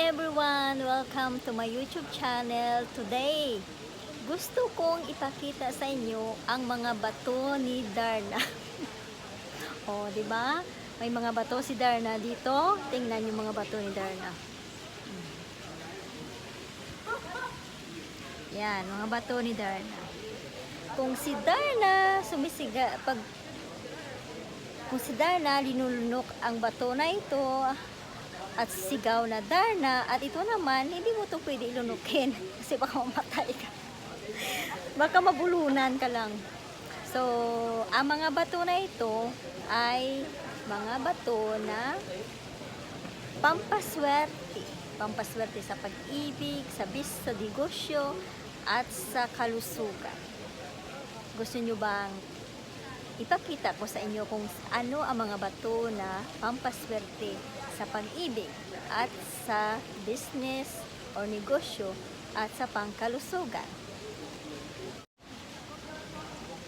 everyone! Welcome to my YouTube channel. Today, gusto kong ipakita sa inyo ang mga bato ni Darna. O, di ba? May mga bato si Darna dito. Tingnan yung mga bato ni Darna. Yan, mga bato ni Darna. Kung si Darna kung si Darna linulunok ang bato na ito at sigaw na Darna, at ito naman hindi mo ito pwede ilunukin kasi baka mamatay ka. Baka mabulunan ka lang. So, ang mga bato na ito ay mga bato na pampaswerte. Pampaswerte sa pag-ibig, sa negosyo, at sa kalusugan. Gusto nyo bang ipakita ko sa inyo kung ano ang mga bato na pampaswerte sa pag-ibig at sa business o negosyo at sa pangkalusugan?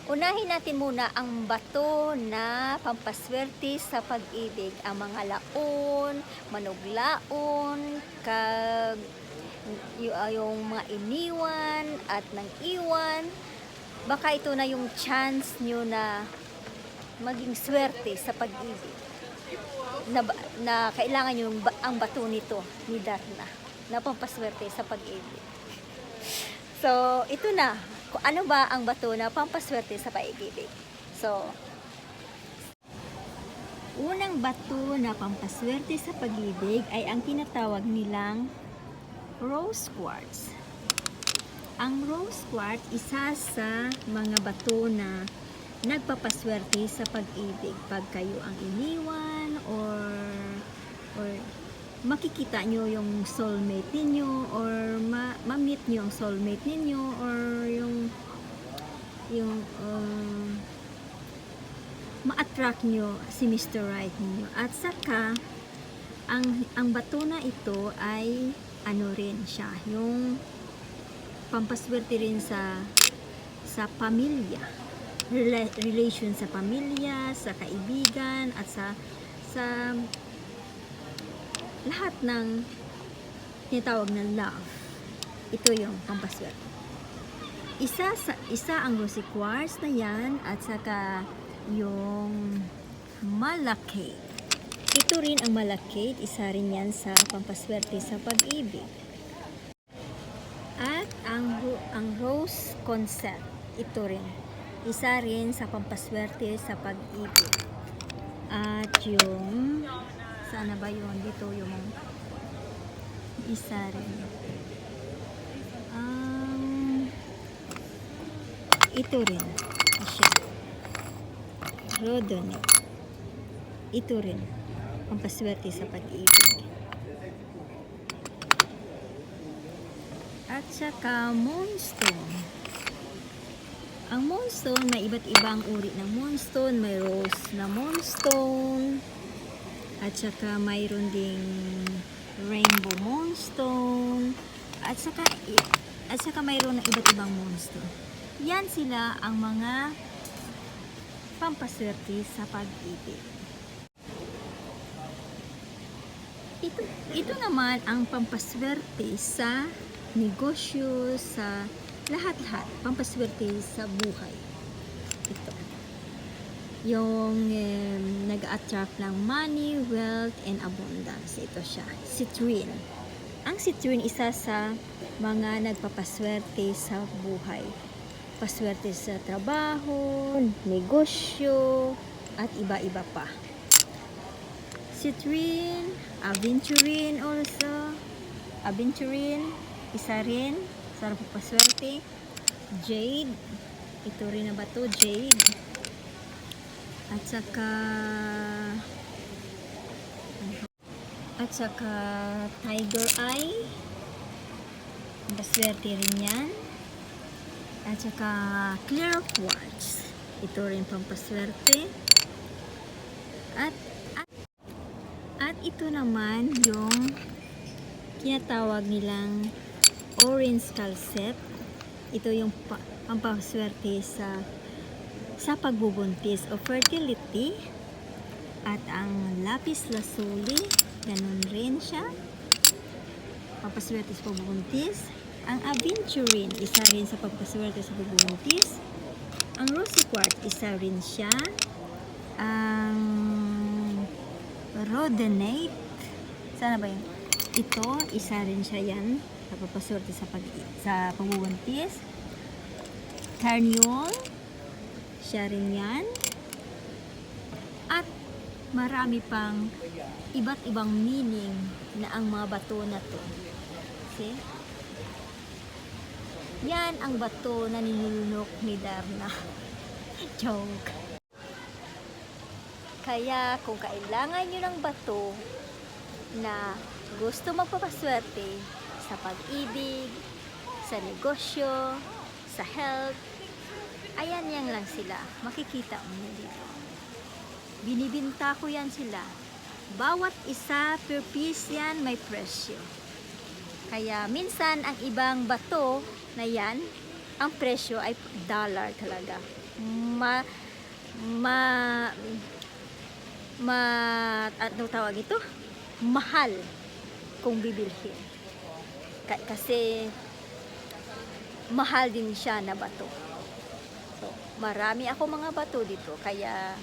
Unahin natin muna ang bato na pampaswerte sa pag-ibig. Ang mga laon, manuglaon, yung mga iniwan at nang iwan. Baka ito na yung chance nyo na maging swerte sa pag-ibig. Na kailangan nyo ang bato nito ni Darna na pampaswerte sa pag-ibig. So, ito na. Kung ano ba ang bato na pampaswerte sa pag-ibig? So, unang bato na pampaswerte sa pag-ibig ay ang tinatawag nilang rose quartz. Ang rose quartz, isa sa mga bato na nagpapaswerte sa pag-ibig. Pag kayo ang iniwan or makikita nyo yung soulmate ninyo or ma-meet nyo ang soulmate ninyo or ma-attract nyo si Mr. Right ninyo. At saka, ang bato na ito ay ano rin siya, yung pampaswerte rin sa pamilya, relation sa pamilya, sa kaibigan, at sa lahat ng tinatawag na love. Ito yung pampaswerte. Isa ang rosy quartz na yan, at saka yung malachite. Ito rin ang malachite, isa rin yan sa pampaswerte sa pag-ibig. At ang rose concept, ito rin, isa rin sa pampaswerte sa pag-ibig. At yung sana ba yun? Dito yung isa rin. Ito rin siya, rhodonite. Ito rin pampaswerte sa pag-ibig. At saka moonstone. Ang moonstone, may iba't ibang uri ng moonstone. May rose na moonstone, at saka mayroon ding rainbow moonstone, at saka mayroon ng iba't ibang moonstone. Yan sila ang mga pampaswerte sa pag-ibig. Ito naman ang pampaswerte sa negosyo, sa lahat-lahat, pampaswerte sa buhay. Ito. Yung nag-attract ng money, wealth, and abundance. Ito siya. Citrine. Ang citrine, isa sa mga nagpapaswerte sa buhay. Paswerte sa trabaho, negosyo, at iba-iba pa. Citrine, aventurine also. Aventurine, isa rin sa paswerte. Jade, ito rin na bato, jade. At saka tiger eye, paswerte rin yan. At saka clear quartz, ito rin pampaswerte. At ito naman yung tinatawag nilang orange calcite. Ito yung pampaswerte sa pagbubuntis o fertility. At ang lapis lazuli, ganun rin siya. pampaswerte sa pagbubuntis. Ang aventurine, isa rin sa pampaswerte sa pagbubuntis. Ang rosy quartz, isa rin siya. Ang rhodonate, sana ba yun? Ito, isa rin siya yan. Pampaswerte sa pagbubuntis. Carniol, siya rin yan. At marami pang iba't ibang meaning na ang mga bato na to. See? Yan ang bato na ninulunok ni Darna. Joke. Kaya kung kailangan nyo ng bato na gusto magpapaswerte sa pag-ibig, sa negosyo, sa health, ayan yan lang sila. Makikita mo na dito. Binibinta ko yan sila. Bawat isa per piece yan may presyo. Kaya minsan ang ibang bato na yan, ang presyo ay dollar talaga. Ano tawag ito? Mahal kung bibilhin. Kasi mahal din siya na bato. So, marami ako mga bato dito. Kaya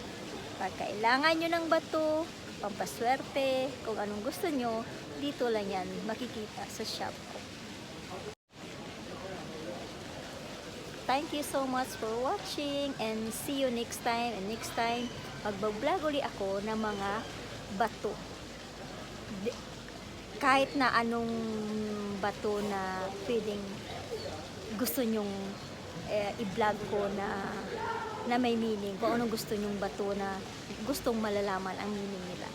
pag kailangan nyo ng bato, pampaswerte, kung anong gusto nyo, dito lang yan makikita sa shop ko. Thank you so much for watching and see you next time. And next time, magbablog uli ako ng mga bato. Kahit na anong bato na pwedeng gusto nyong i-vlog ko na may meaning. Kung anong gusto nyong bato na gustong malalaman ang meaning nila.